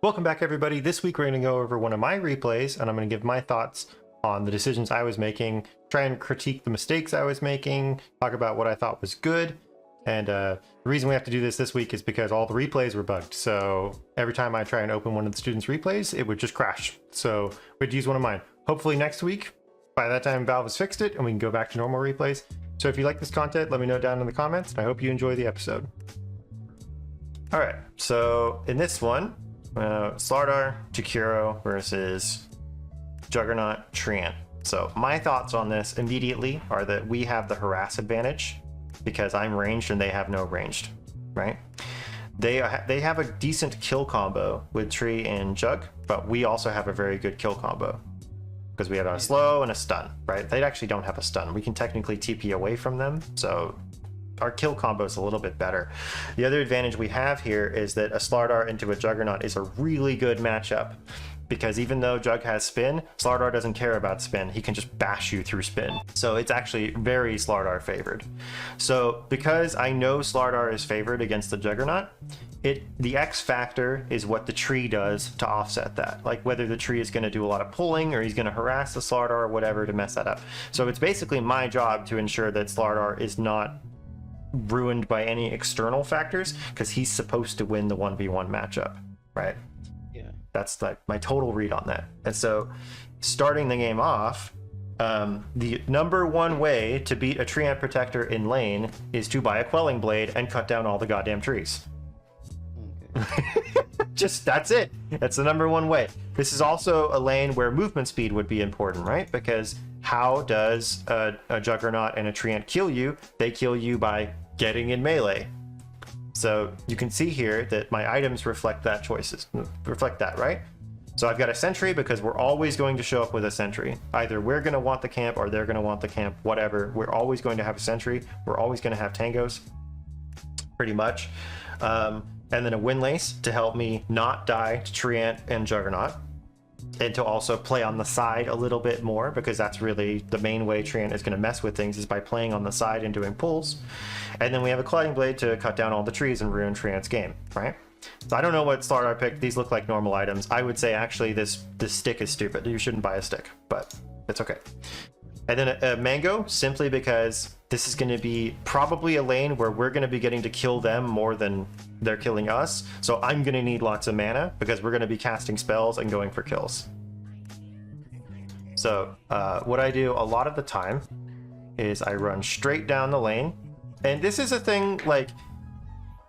Welcome back, everybody. This week we're going to go over one of my replays, and I'm going to give my thoughts on the decisions I was making, try and critique the mistakes I was making, talk about what I thought was good. And the reason we have to do this week is because all the replays were bugged. So every time I try and open one of the students' replays, it would just crash. So we'd use one of mine. Hopefully next week, by that time, Valve has fixed it and we can go back to normal replays. So if you like this content, let me know down in the comments, and I hope you enjoy the episode. All right, so in this one, Slardar, Jakiro versus Juggernaut, Treant. So my thoughts on this immediately are that we have the harass advantage because I'm ranged and they have no ranged, right? They have a decent kill combo with Tree and Jug, but we also have a very good kill combo because we have a slow and a stun, right? They actually don't have a stun. We can technically TP away from them, so our kill combo is a little bit better. The other advantage we have here is that a Slardar into a Juggernaut is a really good matchup because even though Jug has spin, Slardar doesn't care about spin. He can just bash you through spin. So it's actually very Slardar favored. So because I know Slardar is favored against the Juggernaut, the X factor is what the tree does to offset that. Like whether the tree is going to do a lot of pulling or he's going to harass the Slardar or whatever to mess that up. So it's basically my job to ensure that Slardar is not ruined by any external factors because he's supposed to win the 1v1 matchup, right? Yeah, that's like my total read on that. And so starting the game off, the number one way to beat a Treant protector in lane is to buy a quelling blade and cut down all the goddamn trees. Okay. Just that's it. That's the number one way. This is also a lane where movement speed would be important, right? Because how does a Juggernaut and a Treant kill you? They kill you by getting in melee. So you can see here that my items reflect that right? So I've got a sentry because we're always going to show up with a sentry. Either we're going to want the camp or they're going to want the camp, whatever. We're always going to have a sentry. We're always going to have tangos, pretty much. And then a windlace to help me not die to Treant and Juggernaut, and to also play on the side a little bit more because that's really the main way Treant is going to mess with things, is by playing on the side and doing pulls. And then we have a colliding blade to cut down all the trees and ruin Treant's game, right? So I don't know what Slardar picked. These look like normal items. I would say actually this stick is stupid. You shouldn't buy a stick, but it's okay. And then a mango, simply because this is going to be probably a lane where we're going to be getting to kill them more than they're killing us. So I'm going to need lots of mana because we're going to be casting spells and going for kills. So what I do a lot of the time is I run straight down the lane. And this is a thing, like,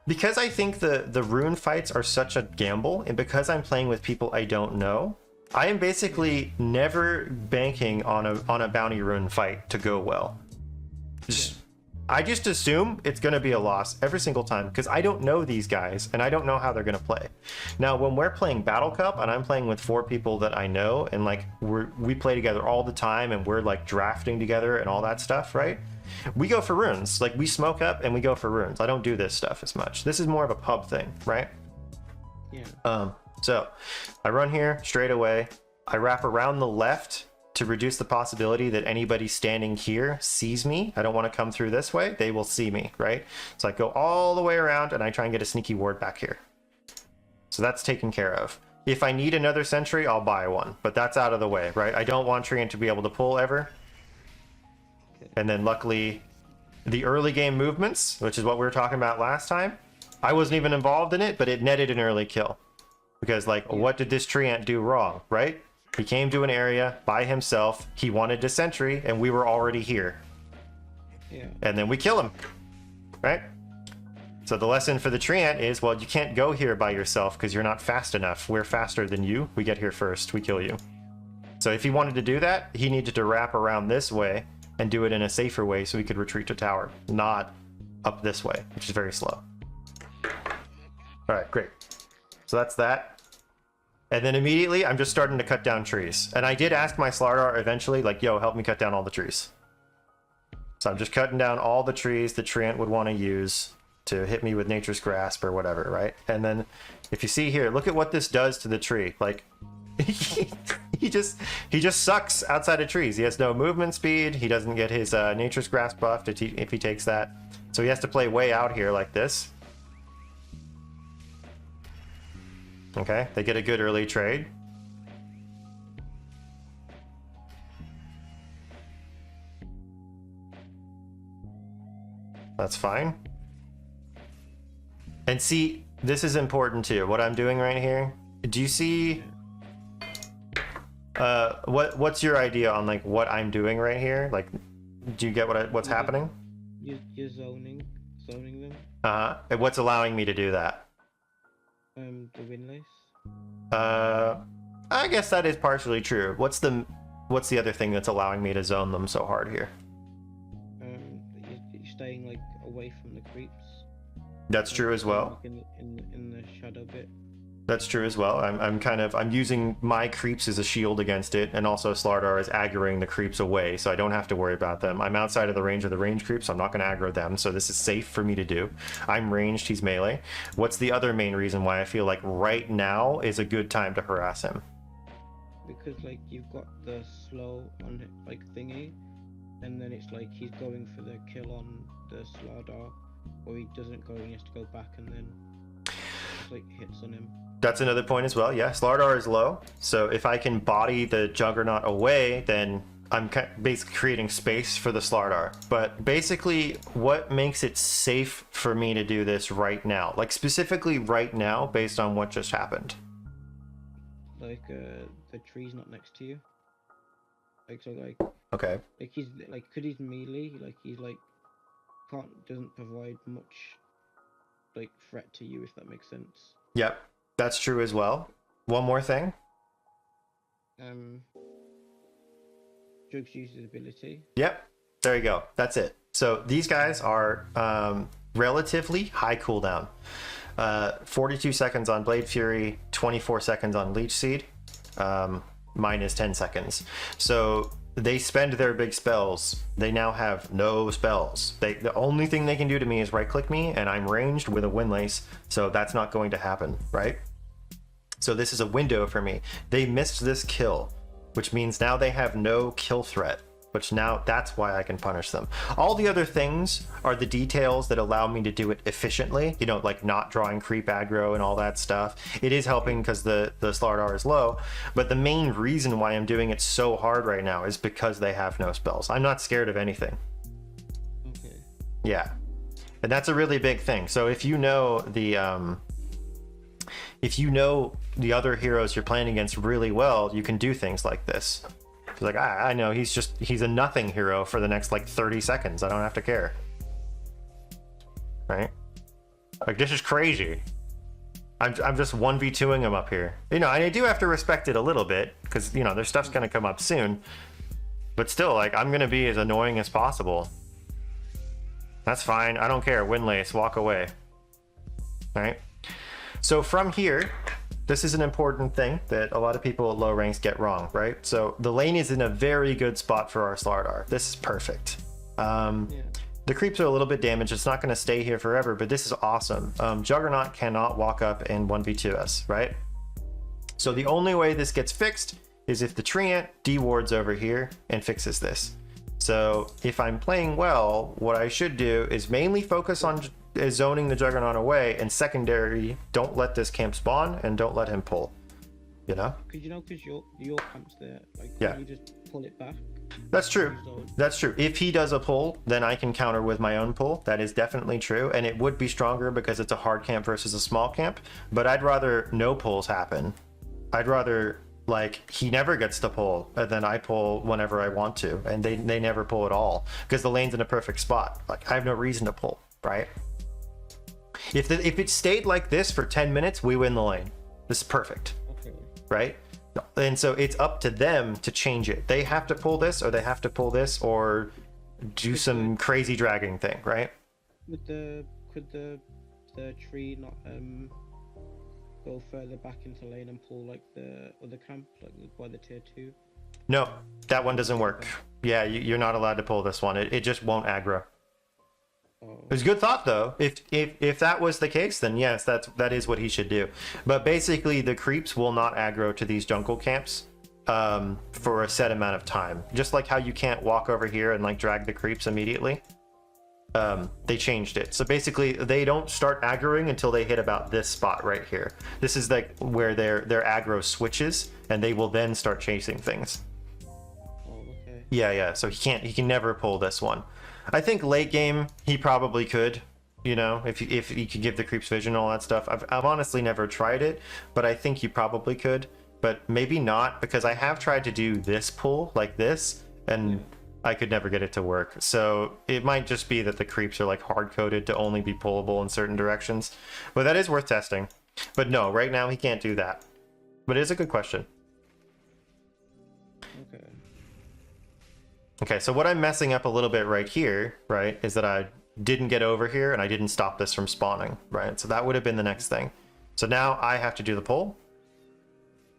because I think the rune fights are such a gamble, and because I'm playing with people I don't know, I am basically never banking on a bounty rune fight to go well. I just assume it's going to be a loss every single time because I don't know these guys and I don't know how they're going to play. Now, when we're playing Battle Cup and I'm playing with 4 people that I know and like we play together all the time and we're like drafting together and all that stuff, right? We go for runes. Like we smoke up and we go for runes. I don't do this stuff as much. This is more of a pub thing, right? Yeah. So I run here straight away. I wrap around the left to reduce the possibility that anybody standing here sees me. I don't want to come through this way. They will see me, right? So I go all the way around and I try and get a sneaky ward back here. So that's taken care of. If I need another sentry, I'll buy one, but that's out of the way, right? I don't want Treant to be able to pull ever. And then luckily the early game movements, which is what we were talking about last time, I wasn't even involved in it, but it netted an early kill. Because like, what did this Treant do wrong, right? He came to an area by himself. He wanted to sentry, and we were already here. Yeah. And then we kill him, right? So the lesson for the Treant is, well, you can't go here by yourself because you're not fast enough. We're faster than you. We get here first. We kill you. So if he wanted to do that, he needed to wrap around this way and do it in a safer way so he could retreat to tower, not up this way, which is very slow. All right, great. So that's that. And then immediately, I'm just starting to cut down trees. And I did ask my Slardar eventually, like, yo, help me cut down all the trees. So I'm just cutting down all the trees that Treant would want to use to hit me with Nature's Grasp or whatever, right? And then if you see here, look at what this does to the tree. Like, he just sucks outside of trees. He has no movement speed. He doesn't get his Nature's Grasp buffed if he takes that. So he has to play way out here like this. Okay, they get a good early trade. That's fine. And see, this is important too. What I'm doing right here. Do you see? What's your idea on like what I'm doing right here? Like, do you get what's happening? You're zoning them. And what's allowing me to do that? The windlace. I guess that is partially true. What's the other thing that's allowing me to zone them so hard here? You're staying like away from the creeps. That's true as well. In the shadow bit. That's true as well. I'm using my creeps as a shield against it, and also Slardar is aggroing the creeps away, so I don't have to worry about them. I'm outside of the range of the range creeps, so I'm not going to aggro them, so this is safe for me to do. I'm ranged, he's melee. What's the other main reason why I feel like right now is a good time to harass him? Because like you've got the slow on like thingy, and then it's like he's going for the kill on the Slardar, or he doesn't go and he has to go back and then just like hits on him. That's another point as well. Yeah, Slardar is low, so if I can body the Juggernaut away, then I'm basically creating space for the Slardar. But basically, what makes it safe for me to do this right now? Like specifically right now, based on what just happened? Like the tree's not next to you. Like so, like okay. Like he's like, could he's melee? Like he's like doesn't provide much like threat to you, if that makes sense. Yep. That's true as well. One more thing. Drugs uses ability. Yep. There you go. That's it. So these guys are relatively high cooldown. 42 seconds on Blade Fury, 24 seconds on Leech Seed. Mine is 10 seconds. So they spend their big spells. They now have no spells. The only thing they can do to me is right click me, and I'm ranged with a Windlace, so that's not going to happen, right? So this is a window for me. They missed this kill, which means now they have no kill threat, which now that's why I can punish them. All the other things are the details that allow me to do it efficiently, you know, like not drawing creep aggro and all that stuff. It is helping because the Slardar is low, but the main reason why I'm doing it so hard right now is because they have no spells. I'm not scared of anything. Okay. Yeah, and that's a really big thing. So if you know the other heroes you're playing against really well, you can do things like this. Like, I know he's a nothing hero for the next like 30 seconds. I don't have to care. Right? Like, this is crazy. I'm just 1v2ing him up here. You know, and I do have to respect it a little bit because, you know, their stuff's going to come up soon. But still, like, I'm going to be as annoying as possible. That's fine. I don't care. Windlace, walk away. All right? So from here, this is an important thing that a lot of people at low ranks get wrong, right? So the lane is in a very good spot for our Slardar. This is perfect. The creeps are a little bit damaged. It's not going to stay here forever, but this is awesome. Juggernaut cannot walk up and 1v2 us, right? So the only way this gets fixed is if the Treant dewards over here and fixes this. So if I'm playing well, what I should do is mainly focus on zoning the Juggernaut away, and secondary, don't let this camp spawn and don't let him pull. You know? Because your camp's there. Like, yeah. You just pull it back. That's true. That's true. If he does a pull, then I can counter with my own pull. That is definitely true, and it would be stronger because it's a hard camp versus a small camp. But I'd rather no pulls happen. I'd rather like he never gets to pull, and then I pull whenever I want to, and they never pull at all because the lane's in a perfect spot. Like I have no reason to pull, right? If it stayed like this for 10 minutes, we win the lane. This is perfect, okay. Right? And so it's up to them to change it. They have to pull this, or they have to pull this, or do some crazy dragging thing, right? Could the tree not go further back into lane and pull like the other camp, like by the tier 2? No, that one doesn't work. Yeah, you're not allowed to pull this one. It just won't aggro. It's a good thought though. If that was the case, then yes, that is what he should do. But basically the creeps will not aggro to these jungle camps for a set amount of time. Just like how you can't walk over here and like drag the creeps immediately. they changed it. So basically, they don't start aggroing until they hit about this spot right here. This is like where their aggro switches, and they will then start chasing things. Oh, okay. Yeah. So he can never pull this one. I think late game he probably could. You know, if you could give the creeps vision and all that stuff. I've honestly never tried it, but I think you probably could. But maybe not, because I have tried to do this pull like this, and I could never get it to work. So it might just be that the creeps are like hard coded to only be pullable in certain directions. But that is worth testing. But no, right now he can't do that. But it is a good question. Okay. Okay, so what I'm messing up a little bit right here, right, is that I didn't get over here and I didn't stop this from spawning, right? So that would have been the next thing. So now I have to do the pull.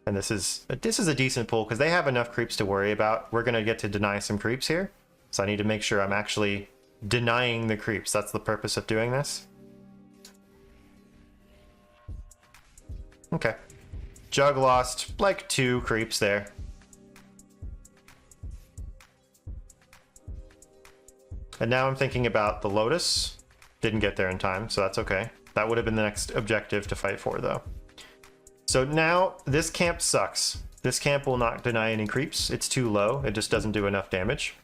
And this is a decent pull because they have enough creeps to worry about. We're going to get to deny some creeps here. So I need to make sure I'm actually denying the creeps. That's the purpose of doing this. Okay. Jug lost like 2 creeps there. And now I'm thinking about the Lotus. Didn't get there in time, so that's okay. That would have been the next objective to fight for, though. So now this camp sucks. This camp will not deny any creeps. It's too low. It just doesn't do enough damage.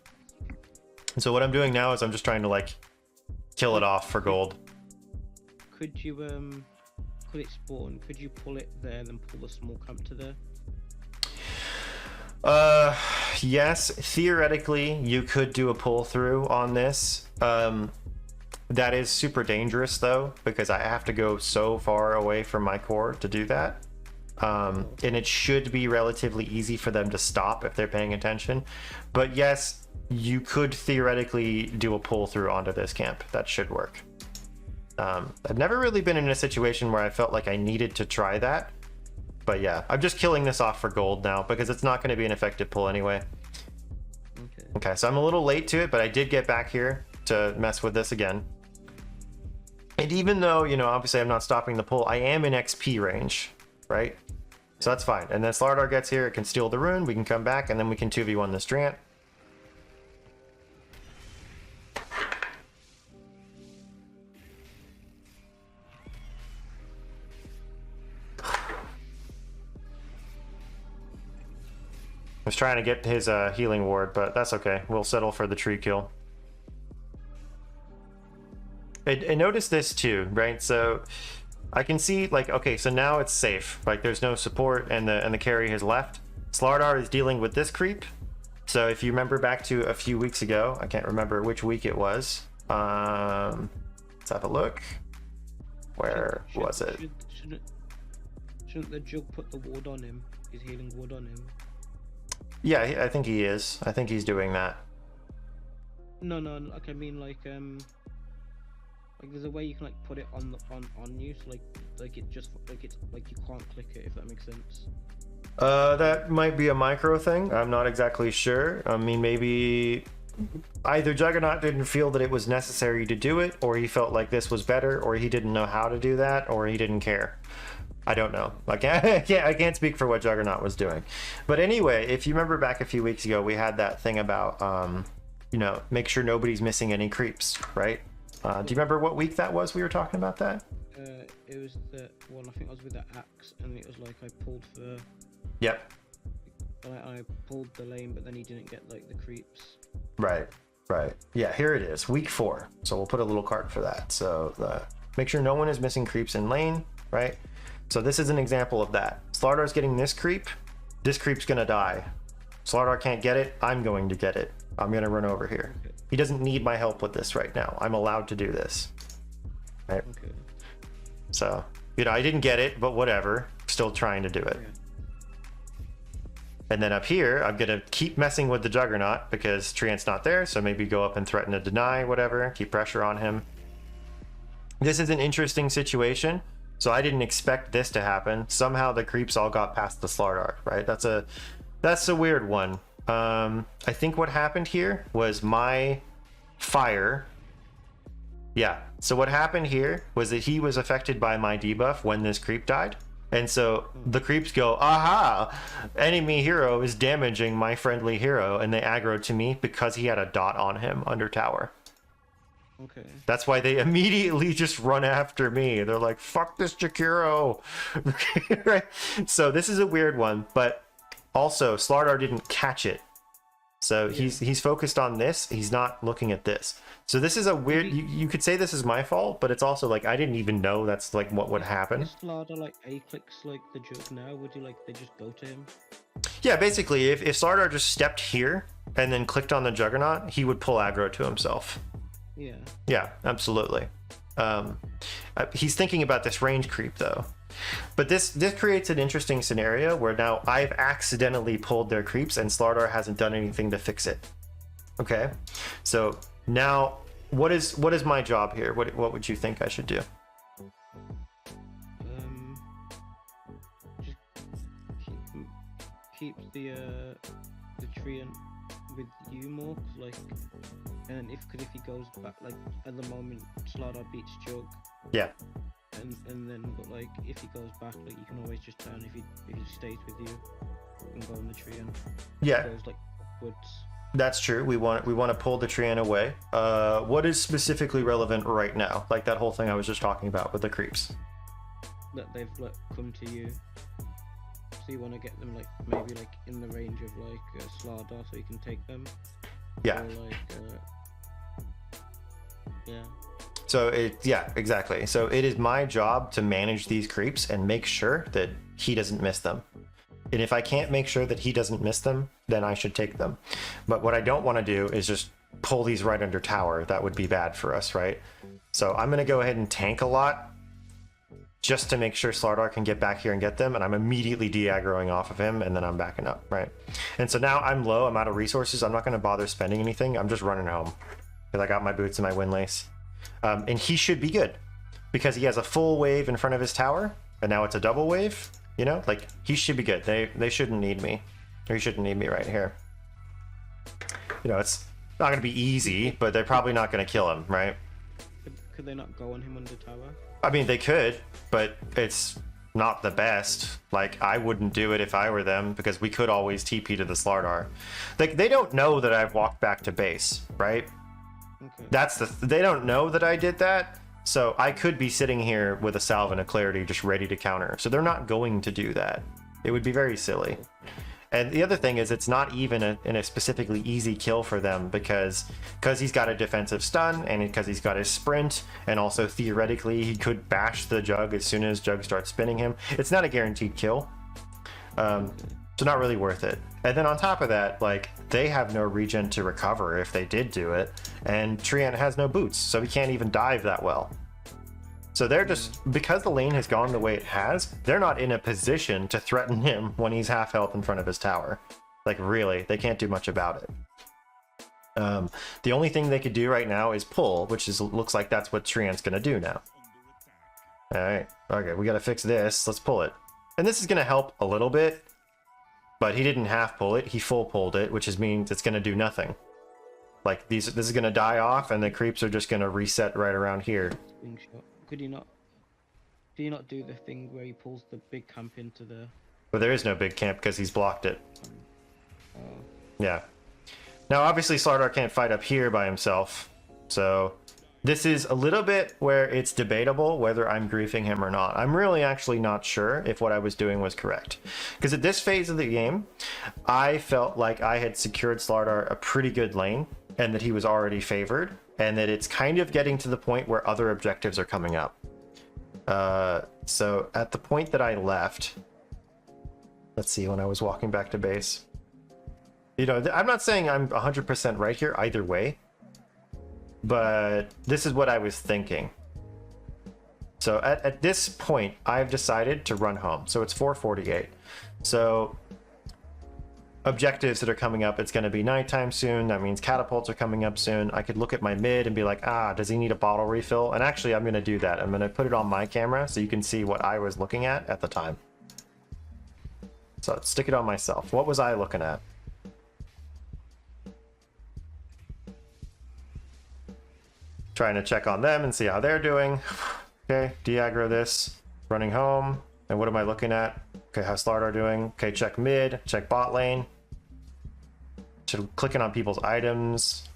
And so what I'm doing now is I'm just trying to like kill it off for gold. Could you could it spawn? Could you pull it there, then pull the small camp to there? Yes, theoretically you could do a pull through on this. That is super dangerous though, because I have to go so far away from my core to do that. And it should be relatively easy for them to stop if they're paying attention. But yes, you could theoretically do a pull through onto this camp. That should work. I've never really been in a situation where I felt like I needed to try that. But yeah, I'm just killing this off for gold now because it's not going to be an effective pull anyway. Okay, so I'm a little late to it, but I did get back here to mess with this again. And even though, you know, obviously I'm not stopping the pull, I am in XP range, right? So that's fine. And then Slardar gets here, it can steal the rune, we can come back, and then we can 2v1 this Drant. I was trying to get his healing ward, but that's okay. We'll settle for the tree kill. I noticed this too, right? So I can see like, okay, so now it's safe. Like there's no support and the carry has left. Slardar is dealing with this creep. So if you remember back to a few weeks ago, I can't remember which week it was. Let's have a look. Where was it? Shouldn't the jug put the ward on him? His healing ward on him? Yeah, I think he is. I think he's doing that. No, like I mean like there's a way you can like put it on you, so like it just like it's like you can't click it, if that makes sense. That might be a micro thing. I'm not exactly sure. I mean, maybe either Juggernaut didn't feel that it was necessary to do it, or he felt like this was better, or he didn't know how to do that, or he didn't care. I don't know. Like I can't speak for what Juggernaut was doing. But anyway, if you remember back a few weeks ago, we had that thing about you know, make sure nobody's missing any creeps, right? Do you remember what week that was we were talking about that? It was the one, I think I was with the axe, and it was like I pulled for... Yep. I pulled the lane, but then he didn't get like the creeps. Right. Yeah, here it is, week 4. So we'll put a little card for that. So make sure no one is missing creeps in lane, right? So this is an example of that. Slardar's getting this creep's gonna die. Slardar can't get it, I'm going to get it. I'm gonna run over here. Okay. He doesn't need my help with this right now. I'm allowed to do this. Right? Okay. So, you know, I didn't get it, but whatever. Still trying to do it. Yeah. And then up here, I'm gonna keep messing with the Juggernaut because Treant's not there, so maybe go up and threaten to deny, whatever, keep pressure on him. This is an interesting situation. So I didn't expect this to happen. Somehow the creeps all got past the Slardar, right? That's a weird one. I think what happened here was my fire. Yeah, so what happened here was that he was affected by my debuff when this creep died. And so the creeps go, aha, enemy hero is damaging my friendly hero, and they aggro to me because he had a dot on him under tower. Okay. That's why they immediately just run after me. They're like, fuck this Jakiro. Right? So this is a weird one, but also Slardar didn't catch it. So he's focused on this. He's not looking at this. So this is a weird, you could say this is my fault, but it's also like, I didn't even know that's like what would happen. If Slardar like A-clicks like the jug now, would you like, they just go to him? Yeah, basically, if Slardar just stepped here and then clicked on the Juggernaut, he would pull aggro to himself. Yeah. Yeah, absolutely. He's thinking about this range creep though. But this creates an interesting scenario where now I've accidentally pulled their creeps and Slardar hasn't done anything to fix it. Okay, so now what is my job here? What would you think I should do? Just keep the treant with you more, 'cause, like, and if he goes back, like at the moment Slardar beats Jug. Yeah. And then, but like if he goes back, like you can always just turn if he stays with you and go on the tree and yeah, goes like upwards. That's true. We want to pull the treant away. What is specifically relevant right now? Like that whole thing I was just talking about with the creeps. That they've like come to you, so you want to get them like maybe like in the range of like Slardar, so you can take them. Yeah. Or, like, yeah. So yeah, exactly. So it is my job to manage these creeps and make sure that he doesn't miss them. And if I can't make sure that he doesn't miss them, then I should take them. But what I don't want to do is just pull these right under tower. That would be bad for us, right? So I'm going to go ahead and tank a lot just to make sure Slardar can get back here and get them. And I'm immediately de-aggroing off of him and then I'm backing up, right? And so now I'm low, I'm out of resources. I'm not going to bother spending anything. I'm just running home because I got my boots and my windlace. And he should be good because he has a full wave in front of his tower and now it's a double wave, you know, like he should be good. They shouldn't need me, or he shouldn't need me right here. You know, it's not going to be easy, but they're probably not going to kill him, right? Could they not go on him under tower? I mean, they could, but it's not the best. Like, I wouldn't do it if I were them because we could always TP to the Slardar. Like, they don't know that I've walked back to base, right? Okay. They don't know that I did that, so I could be sitting here with a salve and a clarity just ready to counter. So they're not going to do that. It would be very silly. And the other thing is it's not even a specifically easy kill for them because he's got a defensive stun and because he's got his sprint, and also theoretically he could bash the Jug as soon as Jug starts spinning him. It's not a guaranteed kill. So not really worth it. And then on top of that, like, they have no regen to recover if they did do it, and treant has no boots, so he can't even dive that well. So they're just, because the lane has gone the way it has, they're not in a position to threaten him when he's half health in front of his tower. Like, really, they can't do much about it. The only thing they could do right now is pull, which looks like that's what treant's gonna do now. All right, okay, we gotta fix this. Let's pull it. And this is gonna help a little bit, but he didn't half pull it, he full pulled it, which means it's gonna do nothing. Like, this is gonna die off, and the creeps are just gonna reset right around here. Could you not? Do you not do the thing where he pulls the big camp into the? Well, there is no big camp because he's blocked it. Oh. Yeah. Now, obviously, Slardar can't fight up here by himself, so this is a little bit where it's debatable whether I'm griefing him or not. I'm really actually not sure if what I was doing was correct. Because at this phase of the game, I felt like I had secured Slardar a pretty good lane, and that he was already favored, and that it's kind of getting to the point where other objectives are coming up. So at the point that I left, let's see, when I was walking back to base, you know, I'm not saying I'm 100% right here either way, but this is what I was thinking. So at this point, I've decided to run home. So it's 4:48. So objectives that are coming up, it's going to be nighttime soon. That means catapults are coming up soon. I could look at my mid and be like, does he need a bottle refill? And actually, I'm going to do that. I'm going to put it on my camera so you can see what I was looking at the time. So let's stick it on myself. What was I looking at? Trying to check on them and see how they're doing. Okay, de-aggro this, running home. And what am I looking at? Okay, how's Slardar doing? Okay, check mid, check bot lane. Clicking on people's items.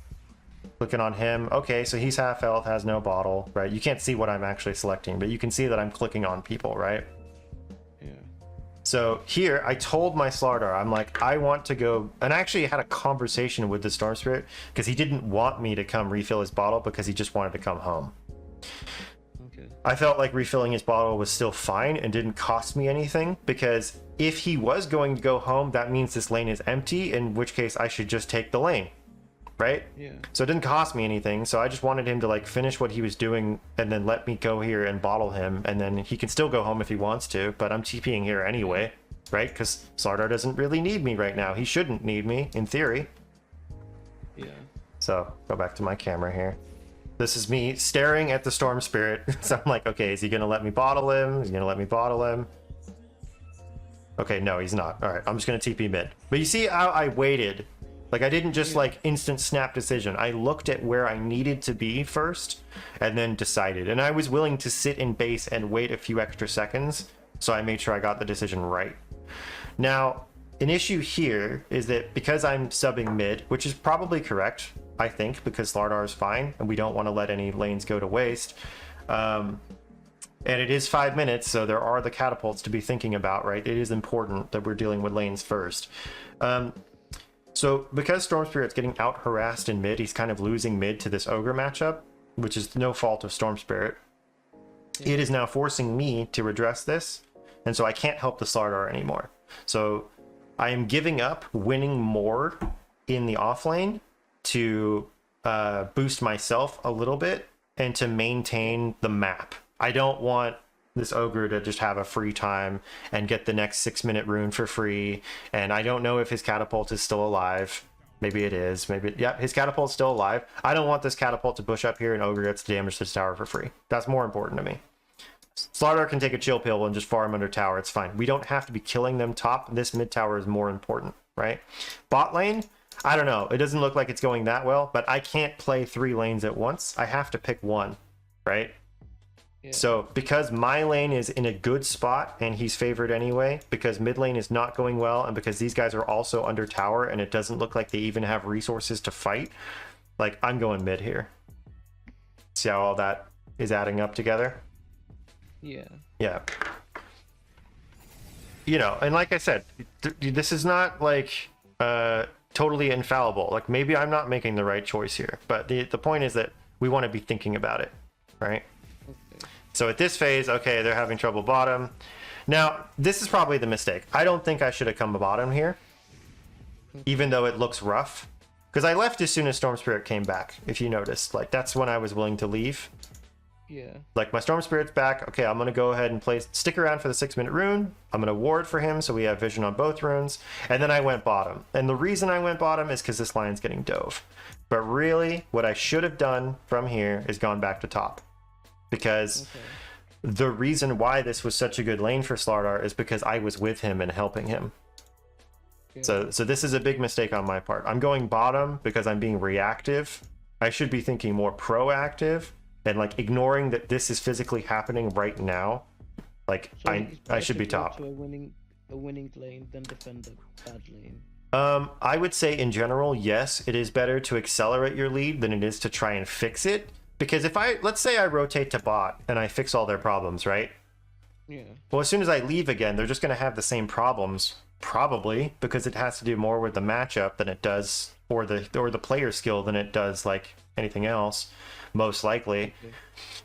clicking on him. Okay, so he's half health, has no bottle, right? You can't see what I'm actually selecting, but you can see that I'm clicking on people, right? Yeah. So here, I told my Slardar, I'm like, I want to go, and I actually had a conversation with the Storm Spirit because he didn't want me to come refill his bottle because he just wanted to come home. Okay. I felt like refilling his bottle was still fine and didn't cost me anything, because if he was going to go home, that means this lane is empty, in which case I should just take the lane, right? Yeah. So it didn't cost me anything, so I just wanted him to like finish what he was doing and then let me go here and bottle him, and then he can still go home if he wants to, but I'm TPing here anyway, right? Because Slardar doesn't really need me right now. He shouldn't need me, in theory. Yeah. So, go back to my camera here. This is me staring at the Storm Spirit. So I'm like, okay, is he gonna let me bottle him? Is he gonna let me bottle him? Okay, no, he's not. All right, I'm just gonna TP mid. But you see how I waited? Like, I didn't just like instant snap decision. I looked at where I needed to be first and then decided. And I was willing to sit in base and wait a few extra seconds, so I made sure I got the decision right. Now, an issue here is that because I'm subbing mid, which is probably correct, I think, because Slardar is fine and we don't want to let any lanes go to waste. And it is 5 minutes, so there are the catapults to be thinking about, right? It is important that we're dealing with lanes first. So because Storm Spirit's getting out harassed in mid, he's kind of losing mid to this Ogre matchup, which is no fault of Storm Spirit. It is now forcing me to redress this, and so I can't help the Slardar anymore. So I am giving up winning more in the off lane to boost myself a little bit and to maintain the map. I don't want this Ogre to just have a free time and get the next 6-minute rune for free, and I don't know if his catapult is still alive. Maybe it is. Maybe, yeah, his catapult's still alive. I don't want this catapult to push up here and Ogre gets to damage this tower for free. That's more important to me. Slardar can take a chill pill and just farm under tower. It's fine. We don't have to be killing them top. This mid tower is more important, right? Bot lane, I don't know. It doesn't look like it's going that well, but I can't play 3 lanes at once. I have to pick one, right? Yeah. So because my lane is in a good spot and he's favored anyway, because mid lane is not going well, and because these guys are also under tower and it doesn't look like they even have resources to fight, like, I'm going mid here. See how all that is adding up together? Yeah. Yeah. You know, and like I said, this is not like totally infallible. Like, maybe I'm not making the right choice here, but the point is that we want to be thinking about it, right? Okay. So at this phase, okay, they're having trouble bottom. Now, this is probably the mistake. I don't think I should have come bottom here, even though it looks rough. Because I left as soon as Storm Spirit came back, if you noticed. Like, that's when I was willing to leave. Yeah. Like, my Storm Spirit's back. Okay, I'm going to go ahead and stick around for the 6-minute rune. I'm going to ward for him so we have vision on both runes. And then I went bottom. And the reason I went bottom is because this line's getting dove. But really, what I should have done from here is gone back to top. Because the reason why this was such a good lane for Slardar is because I was with him and helping him. Yeah. So this is a big mistake on my part. I'm going bottom because I'm being reactive. I should be thinking more proactive and like ignoring that this is physically happening right now. Like, So I should be to go top. to a winning lane than defend a bad lane. I would say in general, yes, it is better to accelerate your lead than it is to try and fix it. Because if let's say I rotate to bot and I fix all their problems, right? Yeah. Well, as soon as I leave again, they're just going to have the same problems, probably, because it has to do more with the matchup than it does, or the player skill than it does like anything else, most likely. Okay.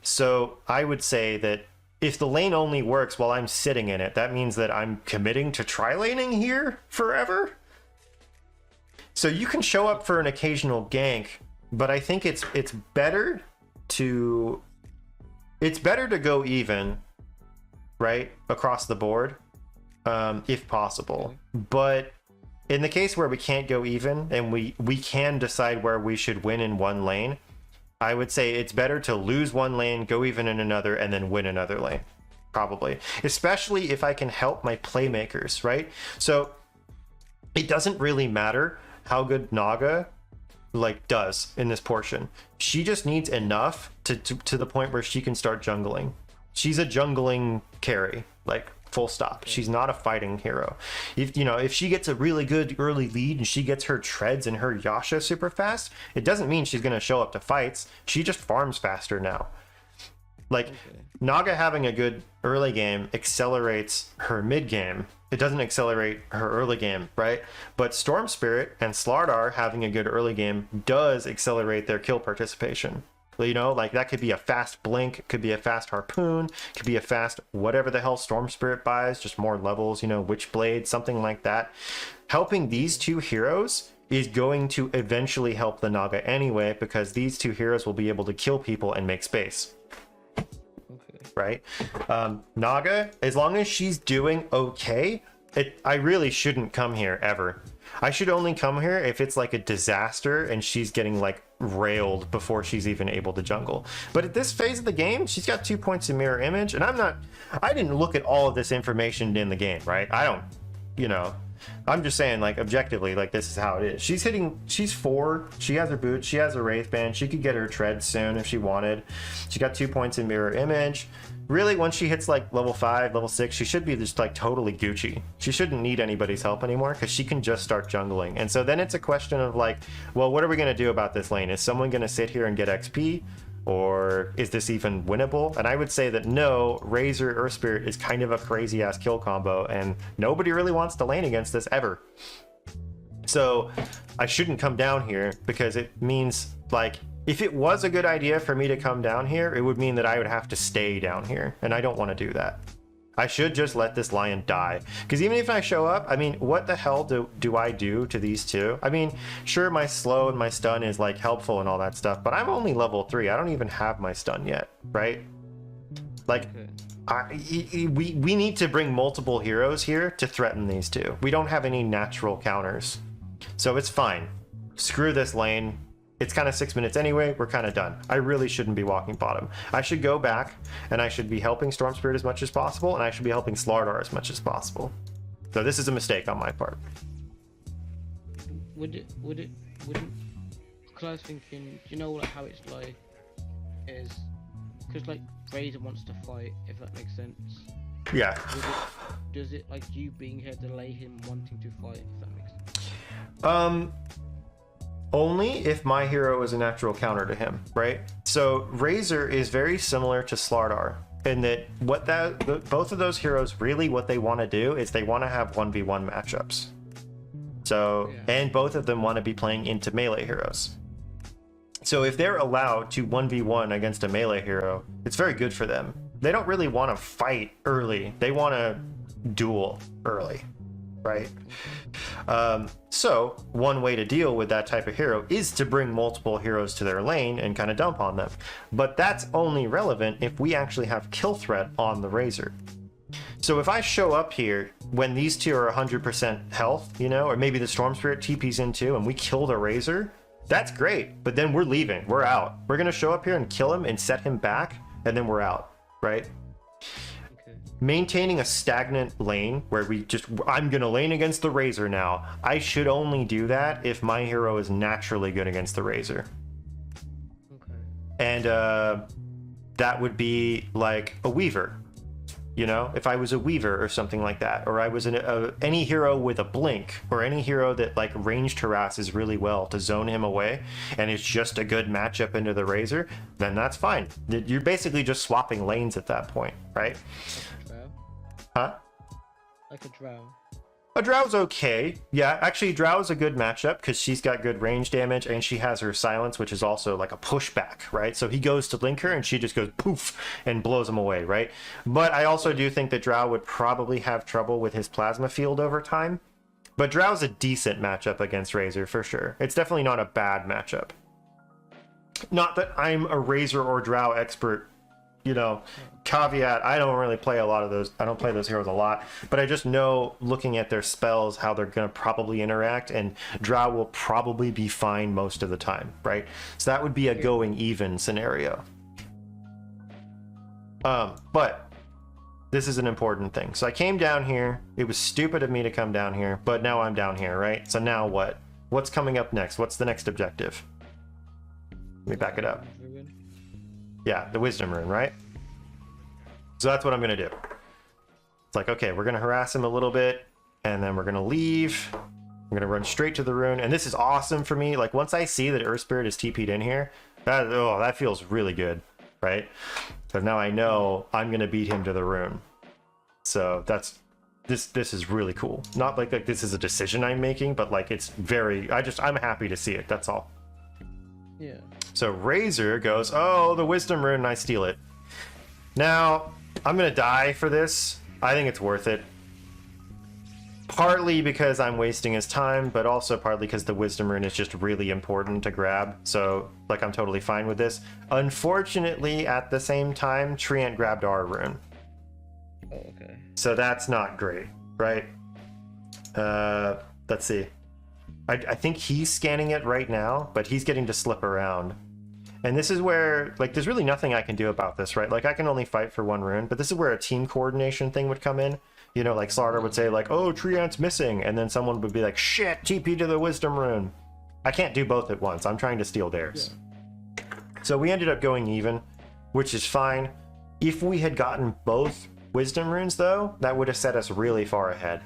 So I would say that if the lane only works while I'm sitting in it, that means that I'm committing to tri-laning here forever. So you can show up for an occasional gank, but I think it's better to go even, right, across the board, if possible. But in the case where we can't go even and we can decide where we should win in one lane, I would say it's better to lose one lane, go even in another, and then win another lane, probably. Especially if I can help my playmakers, right? So it doesn't really matter how good Naga like does in this portion. She just needs enough to the point where she can start jungling. She's a jungling carry. Like, Full stop. She's not a fighting hero. If she gets a really good early lead and she gets her treads and her Yasha super fast, it doesn't mean she's going to show up to fights. She just farms faster now. Like, Naga having a good early game accelerates her mid game. It doesn't accelerate her early game, right? But Storm Spirit and Slardar having a good early game does accelerate their kill participation. Like that could be a fast blink, could be a fast harpoon, could be a fast whatever the hell Storm Spirit buys, just more levels, Witchblade, something like that. Helping these two heroes is going to eventually help the Naga anyway, because these two heroes will be able to kill people and make space. Right? Naga, as long as she's doing okay, I really shouldn't come here ever. I should only come here if it's like a disaster and she's getting like railed before she's even able to jungle. But at this phase of the game, she's got 2 points in mirror image, and I didn't look at all of this information in the game, right? I'm just saying, like, objectively, like, this is how it is. She's 4, she has her boots, she has a Wraith Band, she could get her tread soon if she wanted. She got 2 points in mirror image. Really, once she hits like level 5, level 6, she should be just like totally Gucci. She shouldn't need anybody's help anymore because she can just start jungling. And so then it's a question of like, well, what are we going to do about this lane? Is someone going to sit here and get XP? Or is this even winnable? And I would say that no, Razor Earth Spirit is kind of a crazy ass kill combo, and nobody really wants to lane against this ever. So I shouldn't come down here because it means, like, if it was a good idea for me to come down here, it would mean that I would have to stay down here, and I don't want to do that. I should just let this lion die, because even if I show up, I mean, what the hell do I do to these two? I mean, sure, my slow and my stun is like helpful and all that stuff, but I'm only level 3. I don't even have my stun yet, right? Like, we need to bring multiple heroes here to threaten these two. We don't have any natural counters, so it's fine. Screw this lane. It's kind of 6 minutes anyway, we're kind of done. I really shouldn't be walking bottom. I should go back, and I should be helping Storm Spirit as much as possible, and I should be helping Slardar as much as possible. So this is a mistake on my part. Wouldn't, because I was thinking, like how it's like, is, because like Razor wants to fight, if that makes sense. Yeah. Does it like you being here delay him wanting to fight, if that makes sense? Only if my hero is a natural counter to him, right? So Razor is very similar to Slardar in that both of those heroes really what they want to do is they want to have 1v1 matchups. So, yeah. And both of them want to be playing into melee heroes. So if they're allowed to 1v1 against a melee hero, it's very good for them. They don't really want to fight early. They want to duel early, right? So one way to deal with that type of hero is to bring multiple heroes to their lane and kind of dump on them. But that's only relevant if we actually have kill threat on the Razor. So if I show up here when these two are 100% health, or maybe the Storm Spirit TP's in too and we kill the Razor, that's great. But then we're leaving, we're out. We're going to show up here and kill him and set him back, and then we're out, right? Maintaining a stagnant lane where I'm gonna lane against the Razor now. I should only do that if my hero is naturally good against the Razor. Okay. And that would be like a Weaver. If I was a Weaver or something like that, or I was any hero with a blink, or any hero that like ranged harasses really well to zone him away, and it's just a good matchup into the Razor, then that's fine. You're basically just swapping lanes at that point, right? Huh? Like a Drow. A Drow's okay. Yeah, actually Drow's a good matchup because she's got good range damage and she has her silence, which is also like a pushback, right? So he goes to link her and she just goes poof and blows him away, right? But I also do think that Drow would probably have trouble with his plasma field over time. But Drow's a decent matchup against Razor for sure. It's definitely not a bad matchup. Not that I'm a Razor or Drow expert, caveat, I don't really play a lot of those. I don't play those heroes a lot, but I just know looking at their spells how they're going to probably interact, and Drow will probably be fine most of the time, right? So that would be a going even scenario. But this is an important thing. So I came down here. It was stupid of me to come down here, but now I'm down here, right? So now what? What's coming up next? What's the next objective? Let me back it up. Yeah, the Wisdom Rune, right? So that's what I'm going to do. It's like, okay, we're gonna harass him a little bit, and then we're gonna leave. I'm gonna run straight to the rune, and this is awesome for me. Like once I see that Earth Spirit is TP'd in here, that feels really good, right? So now I know I'm gonna beat him to the rune. So that's this is really cool. Not like this is a decision I'm making, but like it's very. I'm happy to see it. That's all. Yeah. So Razor goes, oh, the Wisdom Rune, and I steal it. Now I'm gonna die for this. I think it's worth it. Partly because I'm wasting his time, but also partly because the Wisdom Rune is just really important to grab. So, like, I'm totally fine with this. Unfortunately, at the same time, Treant grabbed our rune. Oh, okay. So that's not great, right? Let's see. I think he's scanning it right now, but he's getting to slip around. And this is where, like, there's really nothing I can do about this, right? Like, I can only fight for one rune, but this is where a team coordination thing would come in. You know, like Slardar would say like, oh, Treant's missing, and then someone would be like, shit, TP to the Wisdom Rune. I can't do both at once. I'm trying to steal theirs. Yeah. So we ended up going even, which is fine. If we had gotten both Wisdom Runes though, that would have set us really far ahead.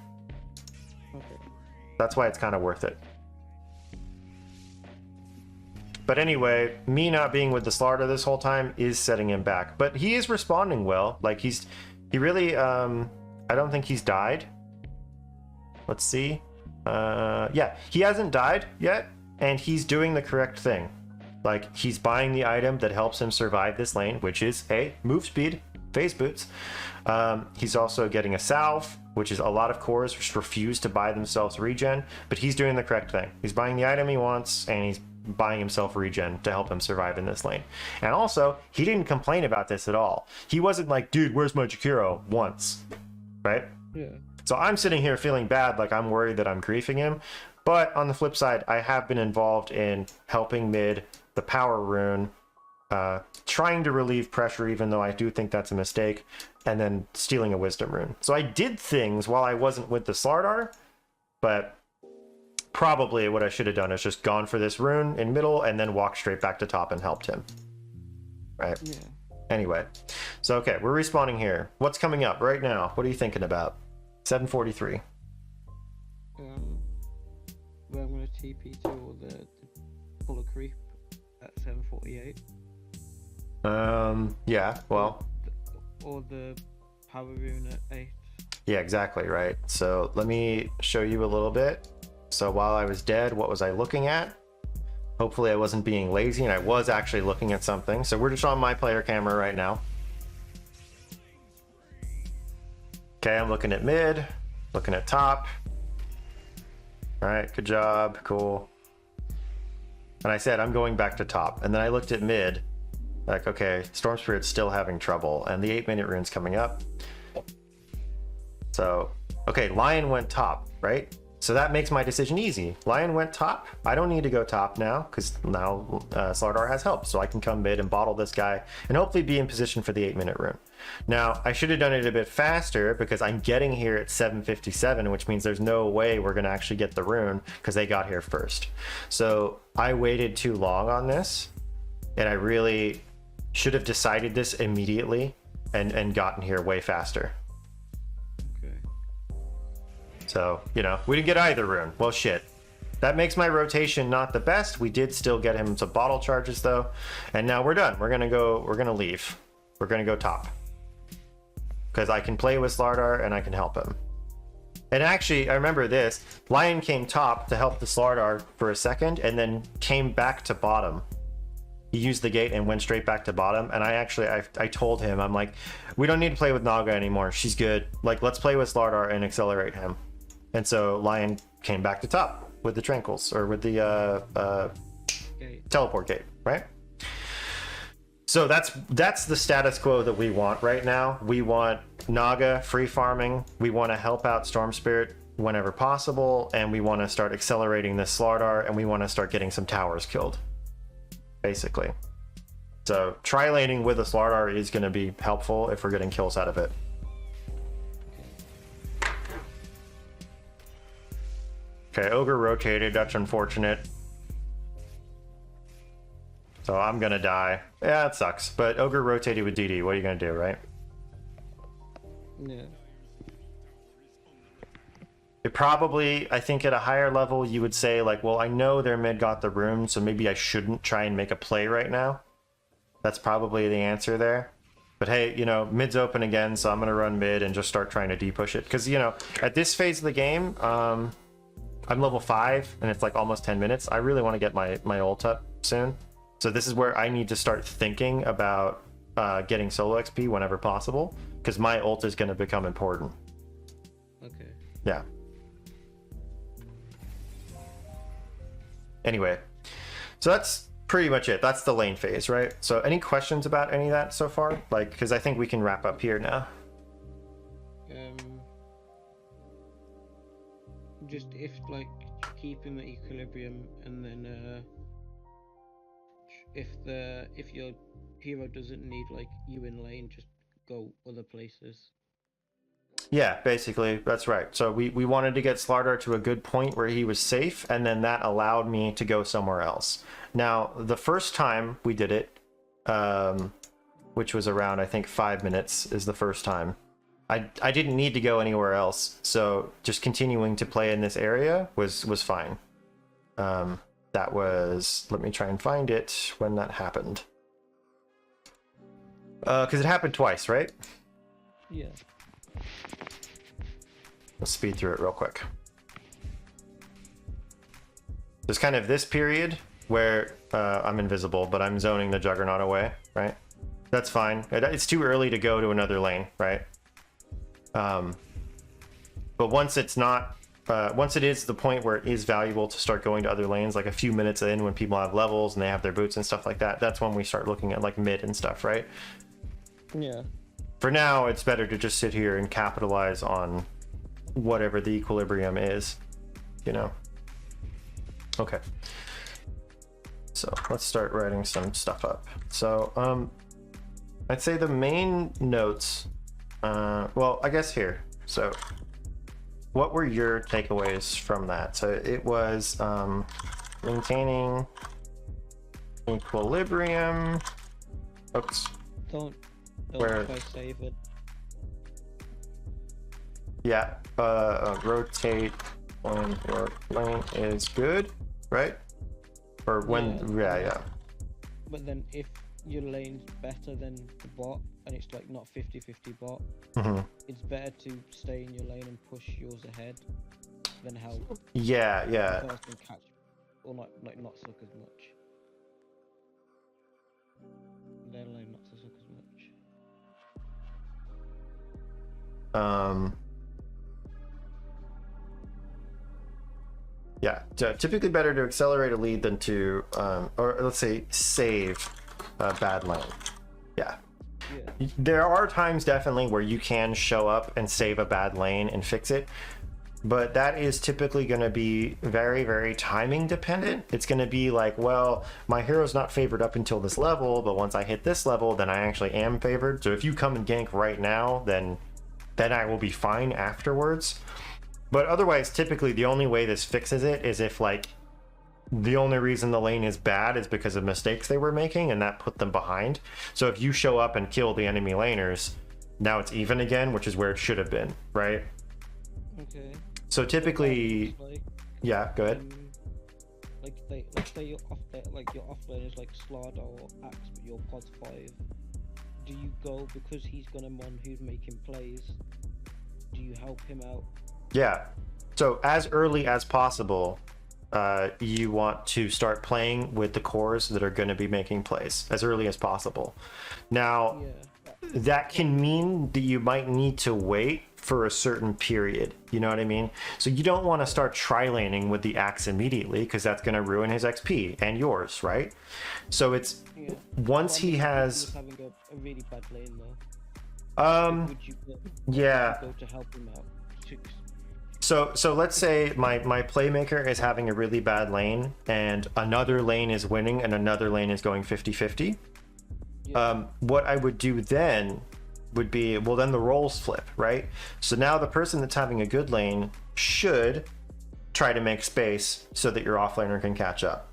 Okay. That's why it's kind of worth it. But anyway, me not being with the Slardar this whole time is setting him back. But he is responding well. Like he really I don't think he's died. Let's see. Yeah, he hasn't died yet, and he's doing the correct thing. Like, he's buying the item that helps him survive this lane, which is, A, move speed, phase boots. He's also getting a salve, which is a lot of cores just refuse to buy themselves regen, but he's doing the correct thing. He's buying the item he wants, and he's buying himself regen to help him survive in this lane. And also, he didn't complain about this at all. He wasn't like, dude, where's my Jakiro? Once. Right? Yeah. So I'm sitting here feeling bad, like I'm worried that I'm griefing him. But on the flip side, I have been involved in helping mid the power rune, trying to relieve pressure, even though I do think that's a mistake, and then stealing a wisdom rune. So I did things while I wasn't with the Slardar, but probably what I should have done is just gone for this rune in middle and then walked straight back to top and helped him. Right? Yeah. Anyway, so okay, we're respawning here. What's coming up right now? What are you thinking about? 7:43. Well, I'm going to TP to all the pull a creep at 7:48. Yeah, well. Or the power rune at 8. Yeah, exactly, right. So let me show you a little bit. So while I was dead, what was I looking at? Hopefully I wasn't being lazy and I was actually looking at something. So we're just on my player camera right now. Okay, I'm looking at mid, looking at top. All right, good job, cool. And I said, I'm going back to top. And then I looked at mid, like, okay, Storm Spirit's still having trouble and the 8-minute rune's coming up. So, okay, Lion went top, right? So that makes my decision easy. Lion went top. I don't need to go top now because now Slardar has help. So I can come mid and bottle this guy and hopefully be in position for the 8-minute rune. Now, I should have done it a bit faster because I'm getting here at 7:57, which means there's no way we're going to actually get the rune because they got here first. So I waited too long on this and I really should have decided this immediately and gotten here way faster. So, you know, we didn't get either rune. Well, shit. That makes my rotation not the best. We did still get him some bottle charges though. And now we're done. We're gonna leave. We're gonna go top. Because I can play with Slardar and I can help him. And actually, I remember this. Lion came top to help the Slardar for a second and then came back to bottom. He used the gate and went straight back to bottom. And I told him, I'm like, we don't need to play with Naga anymore. She's good. Like, let's play with Slardar and accelerate him. And so Lion came back to top with the Tranquils, or with the teleport gate, right? So that's the status quo that we want right now. We want Naga free farming. We want to help out Storm Spirit whenever possible, and we want to start accelerating this Slardar, and we want to start getting some towers killed, basically. So tri-laning with a Slardar is going to be helpful if we're getting kills out of it. Okay, Ogre rotated, that's unfortunate. So I'm gonna die. Yeah, it sucks, but Ogre rotated with DD, what are you gonna do, right? Yeah. probably, I think at a higher level, you would say like, well, I know their mid got the room, so maybe I shouldn't try and make a play right now. That's probably the answer there. But hey, you know, mid's open again, so I'm going to run mid and just start trying to de-push it. Because, you know, at this phase of the game, I'm level 5, and it's like almost 10 minutes. I really want to get my ult up soon. So this is where I need to start thinking about getting solo XP whenever possible, because my ult is going to become important. Okay. Yeah. Anyway, so that's pretty much it. That's the lane phase, right? So any questions about any of that so far? Like, because I think we can wrap up here now. Just if like keeping the equilibrium, and then if your hero doesn't need like you in lane, just go other places. Yeah, basically, that's right. So we wanted to get Slardar to a good point where he was safe, and then that allowed me to go somewhere else. Now, the first time we did it, which was around, I think, 5 minutes is the first time, I didn't need to go anywhere else, so just continuing to play in this area was fine. That was, let me try and find it when that happened. Because it happened twice, right? Yeah. Let's speed through it real quick. There's kind of this period where I'm invisible, but I'm zoning the Juggernaut away, right? That's fine. It's too early to go to another lane, right? But once it's not, once it is the point where it is valuable to start going to other lanes, like a few minutes in when people have levels and they have their boots and stuff like that, that's when we start looking at like mid and stuff, right? Yeah. For now, it's better to just sit here and capitalize on whatever the equilibrium is, you know? Okay. So let's start writing some stuff up. So I'd say the main notes, well, I guess here. So what were your takeaways from that? So it was maintaining equilibrium. Oops. Don't Where? try save it. Yeah, rotate when your lane is good, right? Or when, yeah. But then if your lane's better than the bot, and it's like not 50-50 bot, it's better to stay in your lane and push yours ahead than help. Yeah. The person catch, or not suck as much. Their lane not to suck as much. Yeah, typically better to accelerate a lead than to, or let's say, save a bad lane. Yeah. There are times definitely where you can show up and save a bad lane and fix it, but that is typically going to be very, very timing dependent. It's going to be like, well, my hero's not favored up until this level, but once I hit this level, then I actually am favored. So if you come and gank right now, then I will be fine afterwards. But otherwise, typically the only way this fixes it is if like the only reason the lane is bad is because of mistakes they were making and that put them behind. So if you show up and kill the enemy laners, now it's even again, which is where it should have been, right? Okay. So typically, like, yeah, go ahead. Let's say you're off there, like your offlane is like Slardar or Axe, but you're pod 5. Do you go because he's gonna mon who's making plays? Do you help him out? Yeah. So as early as possible, you want to start playing with the cores that are going to be making plays as early as possible. Now, that can mean that you might need to wait for a certain period. You know what I mean? So you don't want to start tri-laning with the Axe immediately because that's going to ruin his XP and yours, right? So it's once he has having a really bad lane though. Would you go to help him out? So let's say my playmaker is having a really bad lane and another lane is winning and another lane is going 50-50. What I would do then would be, well, then the roles flip, right? So now the person that's having a good lane should try to make space so that your offlaner can catch up.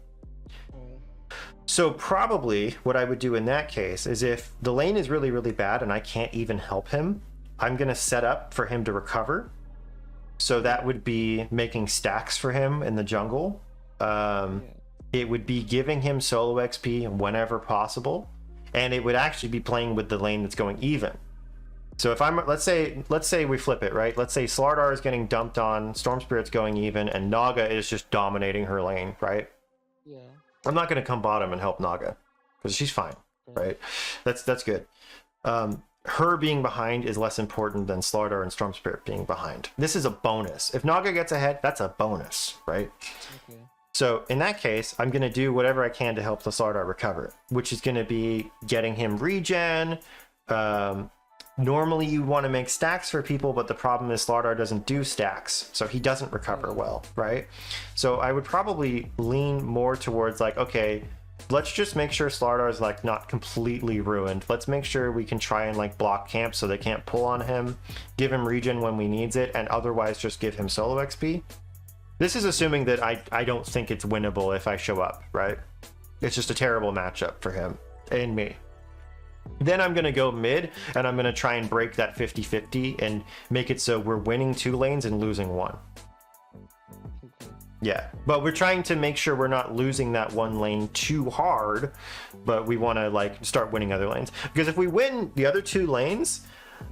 So probably what I would do in that case is if the lane is really, really bad and I can't even help him, I'm going to set up for him to recover. So that would be making stacks for him in the jungle. It would be giving him solo XP whenever possible, and it would actually be playing with the lane that's going even. So if I'm, let's say we flip it, right? Let's say Slardar is getting dumped on, Storm Spirit's going even, and Naga is just dominating her lane, right? Yeah. I'm not going to come bottom and help Naga because she's fine, right? That's good. Her being behind is less important than Slardar and Storm Spirit being behind. This is a bonus. If Naga gets ahead, that's a bonus, right? Okay. So in that case, I'm going to do whatever I can to help the Slardar recover, which is going to be getting him regen. Normally you want to make stacks for people, but the problem is Slardar doesn't do stacks, so he doesn't recover well, right? So I would probably lean more towards like, okay, let's just make sure Slardar is like not completely ruined. Let's make sure we can try and like block camp so they can't pull on him, give him regen when we needs it, and otherwise just give him solo XP. This is assuming that I don't think it's winnable if I show up, right? It's just a terrible matchup for him and me. Then I'm going to go mid, and I'm going to try and break that 50-50 and make it so we're winning 2 lanes and losing 1. Yeah, but we're trying to make sure we're not losing that 1 lane too hard, but we want to like start winning other lanes. Because if we win the other 2 lanes,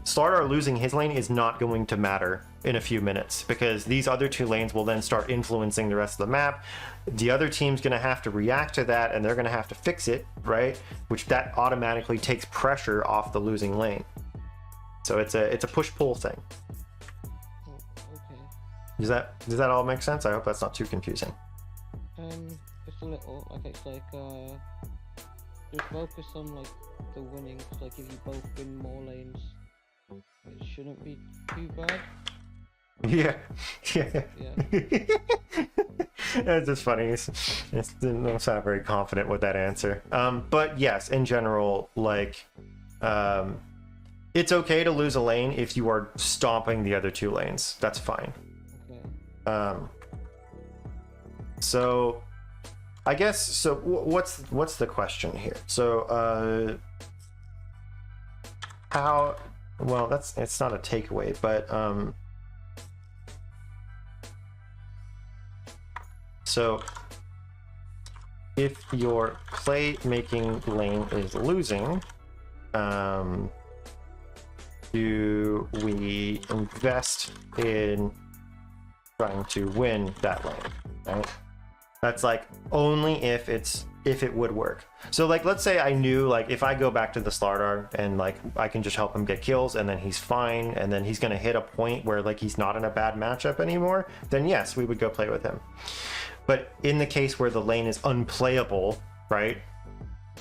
Slardar losing his lane is not going to matter in a few minutes, because these other 2 lanes will then start influencing the rest of the map. The other team's going to have to react to that, and they're going to have to fix it, right? Which that automatically takes pressure off the losing lane. So it's a push-pull thing. Okay. Does that all make sense? I hope that's not too confusing. Just a little. Like it's like just focus on like the winning. Like if you both win more lanes, it shouldn't be too bad. Yeah. Yeah. It's just funny. I'm not very confident with that answer. But yes, in general, like, it's okay to lose a lane if you are stomping the other 2 lanes. That's fine. Okay. So I guess, so what's the question here? So, how, well, it's not a takeaway, but, so if your playmaking lane is losing, do we invest in trying to win that lane, right? That's like only if it would work. So like, let's say I knew like if I go back to the Slardar and like I can just help him get kills and then he's fine and then he's gonna hit a point where like he's not in a bad matchup anymore, then yes, we would go play with him. But in the case where the lane is unplayable, right,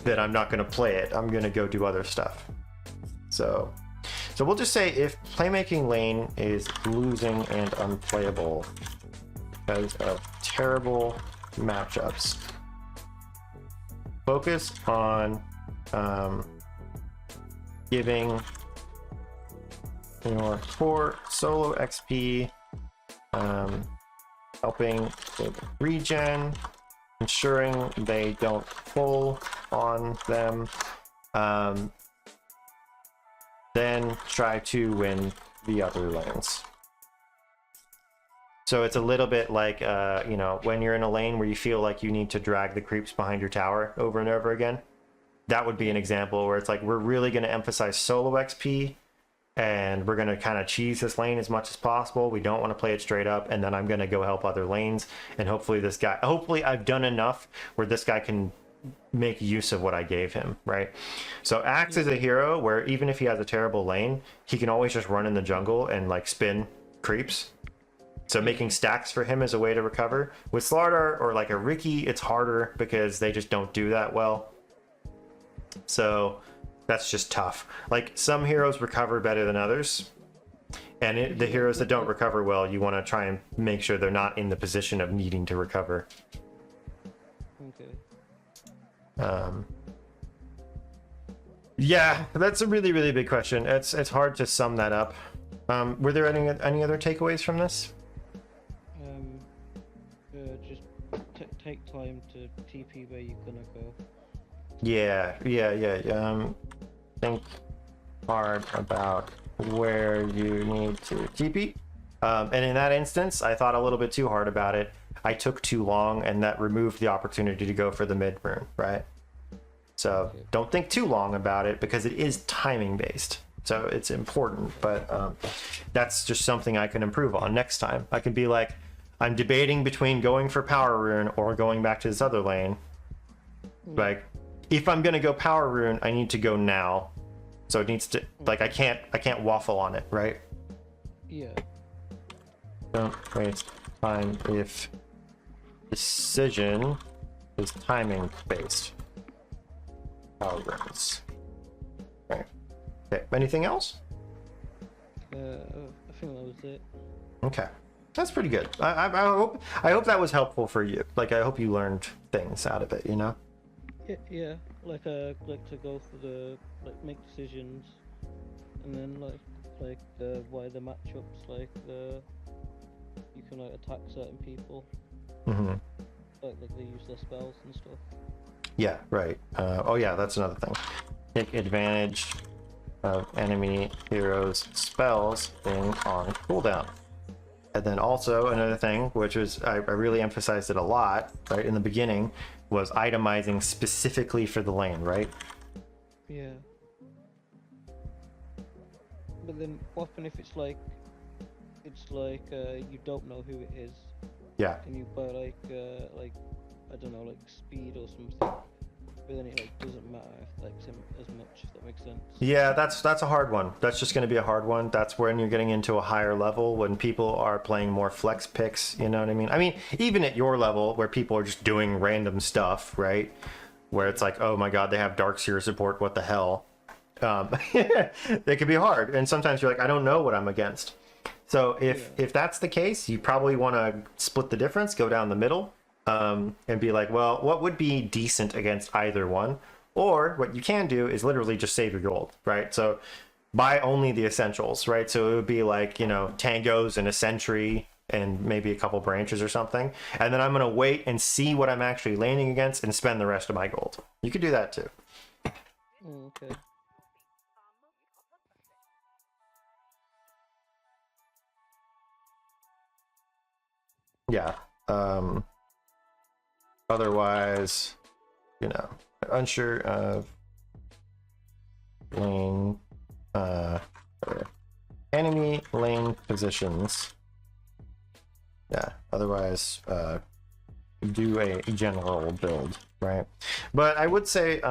then I'm not gonna play it. I'm gonna go do other stuff. So we'll just say if playmaking lane is losing and unplayable because of terrible matchups, focus on giving your core solo XP, helping with regen, ensuring they don't pull on them, then try to win the other lanes. So it's a little bit like, you know, when you're in a lane where you feel like you need to drag the creeps behind your tower over and over again. That would be an example where it's like, we're really going to emphasize solo XP and we're going to kind of cheese this lane as much as possible. We don't want to play it straight up. And then I'm going to go help other lanes. And hopefully I've done enough where this guy can make use of what I gave him, right? So Axe is a hero where even if he has a terrible lane, he can always just run in the jungle and like spin creeps. So making stacks for him is a way to recover. With Slardar or like a Ricky, it's harder because they just don't do that well. So that's just tough. Like some heroes recover better than others. And the heroes that don't recover well, you want to try and make sure they're not in the position of needing to recover. Okay. Yeah, that's a really, really big question. It's hard to sum that up. Were there any other takeaways from this? Just take time to TP where you're gonna go. Yeah. Think hard about where you need to TP And in that instance, I thought a little bit too hard about it. I took too long, and that removed the opportunity to go for the mid rune, right? So don't think too long about it, because it is timing based. So it's important, but that's just something I can improve on next time. I can be like, I'm debating between going for power rune or going back to this other lane. Like, if I'm gonna go power rune, I need to go now. So it needs to, like, I can't waffle on it, right? Yeah. Don't waste time if decision is timing based. Power runes. Right. Okay. Anything else? I think that was it. Okay. That's pretty good. I hope that was helpful for you. Like, I hope you learned things out of it, you know? Yeah, like to go for the make decisions, and then like why the matchups, like you can like attack certain people, like they use their spells and stuff. Yeah, right. Oh yeah, that's another thing. Take advantage of enemy heroes' spells being on cooldown. And then also another thing, which was I really emphasized it a lot, right, in the beginning, was itemizing specifically for the lane, right? Yeah. But then often if it's like you don't know who it is. Yeah. And you buy like I don't know, like speed or something. But then it like doesn't matter if like as much, if that makes sense. Yeah, that's a hard one. That's just going to be a hard one. That's when you're getting into a higher level, when people are playing more flex picks, you know what I mean? I mean, even at your level where people are just doing random stuff, right? Where it's like, oh my god, they have Darkseer support, what the hell? They can be hard, and sometimes you're like, I don't know what I'm against. So if that's the case, you probably want to split the difference, go down the middle, and be like, well, what would be decent against either one? Or what you can do is literally just save your gold, right? So buy only the essentials, right? So it would be like, you know, tangos and a sentry and maybe a couple branches or something. And then I'm going to wait and see what I'm actually laning against and spend the rest of my gold. You could do that too. Okay. Yeah. Otherwise, you know, unsure of lane, enemy lane positions. Yeah. Otherwise, do a general build, right? But I would say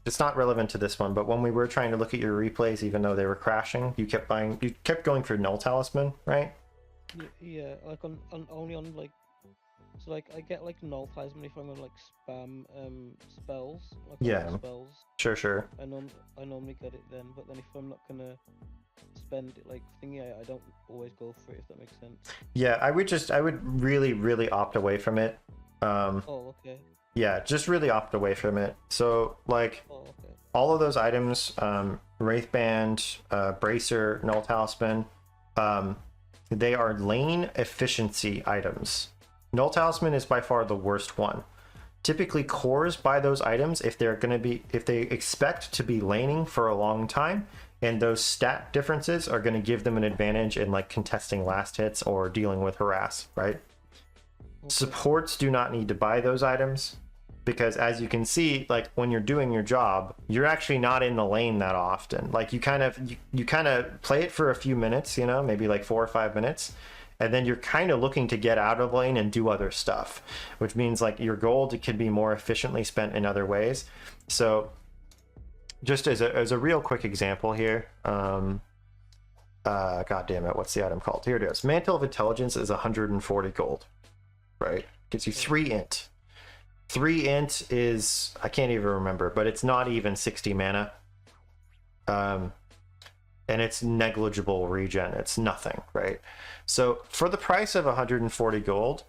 it's not relevant to this one, but when we were trying to look at your replays, even though they were crashing, you kept going for null talisman, right? Yeah, like on only on like, so like I get like null talisman if I'm gonna like spam spells, like Yeah. spells. Sure. I normally get it then, but then if I'm not gonna spend it like thingy, I don't always go for it, if that makes sense. Yeah, I would really opt away from it. Oh, okay. Yeah, just really opt away from it. So like all of those items, Wraithband, Bracer, Null Talisman, they are lane efficiency items. Null Talisman is by far the worst one. Typically cores buy those items if they expect to be laning for a long time, and those stat differences are going to give them an advantage in like contesting last hits or dealing with harass, right? Okay. Supports do not need to buy those items, because as you can see, like when you're doing your job, you're actually not in the lane that often. Like you kind of play it for a few minutes, you know, maybe like 4 or 5 minutes, and then you're kind of looking to get out of lane and do other stuff, which means like your gold can be more efficiently spent in other ways. So just as a real quick example here, god damn it, what's the item called? Here it is. Mantle of Intelligence is 140 gold, right? Gives you 3 int. 3 int is, I can't even remember, but it's not even 60 mana. And it's negligible regen. It's nothing, right? So for the price of 140 gold,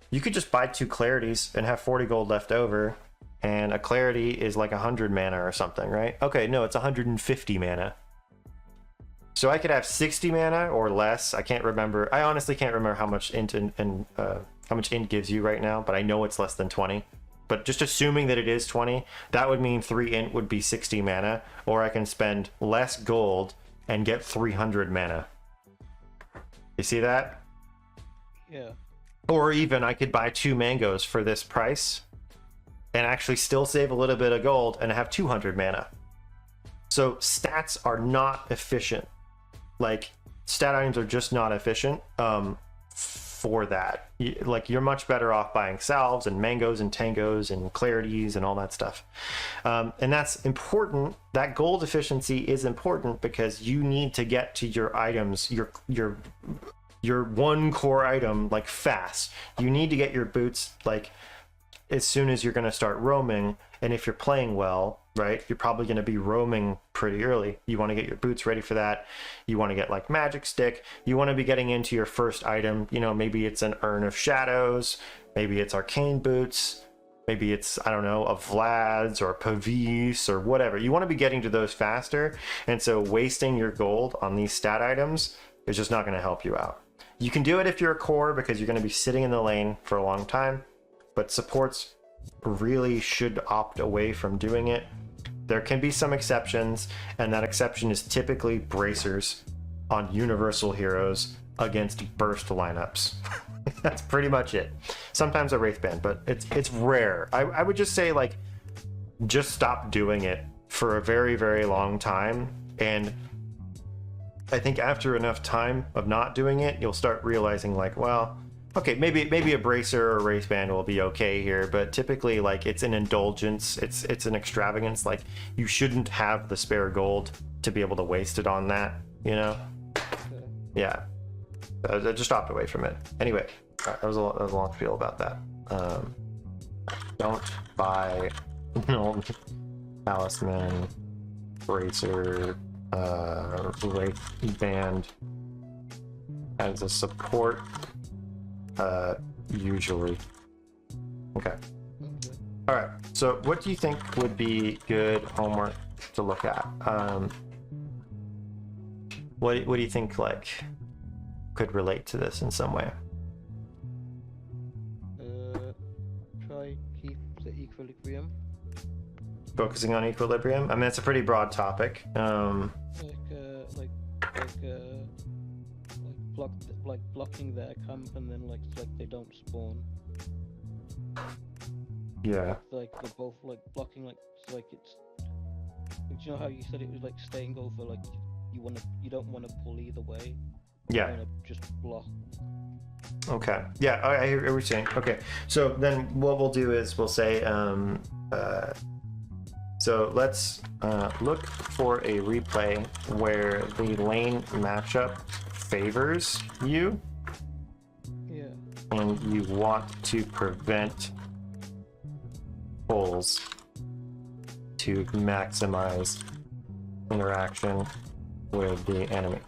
you could just buy 2 clarities and have 40 gold left over, and a clarity is like 100 mana or something, right? Okay, no, it's 150 mana. So I could have 60 mana or less. I can't remember. I honestly can't remember how much int and how much int gives you right now, but I know it's less than 20. But just assuming that it is 20, that would mean 3 int would be 60 mana, or I can spend less gold and get 300 mana. You see that? Yeah. Or even I could buy 2 mangoes for this price and actually still save a little bit of gold and have 200 mana. So stats are not efficient. Like, stat items are just not efficient for that. Like, you're much better off buying salves and mangoes and tangos and clarities and all that stuff. And that's important. That gold efficiency is important because you need to get to your items, your one core item, like, fast. You need to get your boots, like, as soon as you're going to start roaming. And if you're playing well, right, you're probably going to be roaming pretty early. You want to get your boots ready for that. You want to get, like, magic stick. You want to be getting into your first item. You know, maybe it's an Urn of Shadows, maybe it's arcane boots, maybe it's, I don't know, a Vlad's or a Pavis or whatever. You want to be getting to those faster, and so wasting your gold on these stat items is just not going to help you out. You can do it if you're a core because you're going to be sitting in the lane for a long time, but supports really should opt away from doing it. There can be some exceptions, and that exception is typically bracers on universal heroes against burst lineups. That's pretty much it. Sometimes a Wraithband, but it's rare. I would just say, like, just stop doing it for a very, very long time, and I think after enough time of not doing it, you'll start realizing, like, well, okay, maybe a bracer or a Wraithband will be okay here, but typically, like, it's an indulgence, it's an extravagance. Like, you shouldn't have the spare gold to be able to waste it on that, you know? Yeah, I just stopped away from it. Anyway, that was a long spiel about that. Don't buy Talisman, Bracer, Wraithband as a support. Usually. Okay. All right. So, what do you think would be good homework to look at? What do you think, like, could relate to this in some way? Try keep the equilibrium. Focusing on equilibrium. I mean, it's a pretty broad topic. Blocking their camp, and then like they don't spawn. Yeah. Like they're both like blocking, like it's like it's. Like, you know how you said it was like staying over, like you don't want to pull either way. Yeah. You want to just block. Okay. Yeah, I hear what you're saying. Okay. So then what we'll do is we'll say, so let's look for a replay where the lane matchup favors you. Yeah. And you want to prevent pulls to maximize interaction with the enemy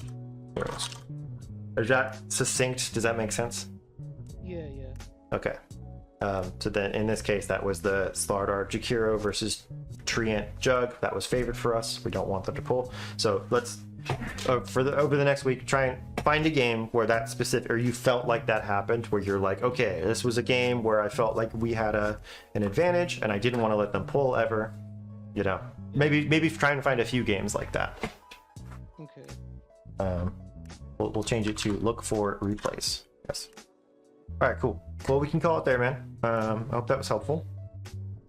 heroes. Is that succinct? Does that make sense? Yeah. Okay. So then in this case, that was the Slardar Jakiro versus Treant Jug. That was favored for us. We don't want them to pull. So let's, over the next week, try and find a game where that specific, or you felt like that happened, where you're like, okay, this was a game where I felt like we had an advantage and I didn't want to let them pull ever. You know, maybe try and find a few games like that. Okay. We'll change it to look for replays. Yes. All right, cool. Well, we can call it there, man. I hope that was helpful.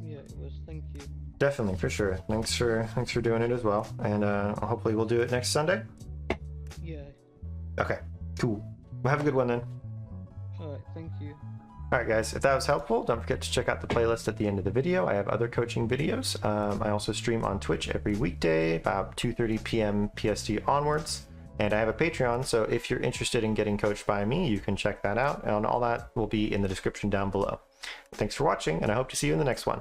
Yeah, it was. Thank you. Definitely, for sure. Thanks for doing it as well. And hopefully we'll do it next Sunday. Yeah. Okay, cool. Well, have a good one then. All right. Thank you. All right, guys. If that was helpful, don't forget to check out the playlist at the end of the video. I have other coaching videos. I also stream on Twitch every weekday, about 2:30 p.m. PST onwards. And I have a Patreon, so if you're interested in getting coached by me, you can check that out, and all that will be in the description down below. Thanks for watching, and I hope to see you in the next one.